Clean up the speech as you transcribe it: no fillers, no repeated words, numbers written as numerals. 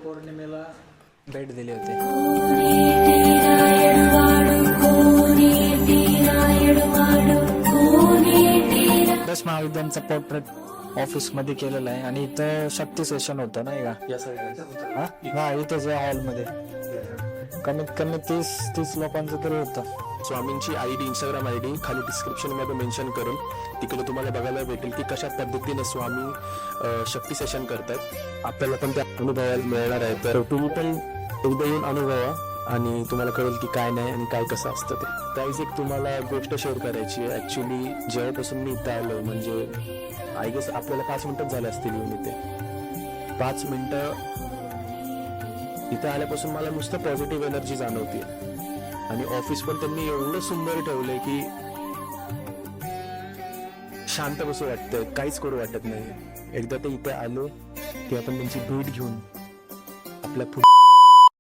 पौर्णिमेला भेट दिली होती. दस महाविद्यालयाचा पोर्ट्रेट ऑफिस मध्ये केलेला आहे आणि इथं शक्ती सेशन होतं नाही का? हा इथंच हॉलमध्ये कमीत कमी 30 लोकांचं तरी होतं. स्वामींची आयडी, इंस्टाग्राम आयडी खाली डिस्क्रिप्शन मध्ये मेन्शन करून तिकडे तुम्हाला बघायला भेटेल की कशा पद्धतीने स्वामी शक्ती सेशन करतात. आपल्याला पण त्या अनुभवायला मिळणार आहे. तर तुम्ही पण एकदा येऊन अनुभवा आणि तुम्हाला कळेल की काय नाही आणि काय कसं असतं ते. त्यावेळेस एक तुम्हाला गोष्ट शेअर करायची आहे. ॲक्च्युली जेव्हापासून मी इथं आलो म्हणजे आय गेस आपल्याला 5 मिनिटच झाले असतील येऊन इथे. 5 मिनिटं इथं आल्यापासून मला नुसतं पॉझिटिव्ह एनर्जी जाणवते आणि ऑफिस पण त्यांनी एवढं सुंदर ठेवलंय की शांत बसू वाटतं, काहीच करू वाटत नाही. एकदा ते इथे आलो की आपण त्यांची भेट घेऊन आपल्या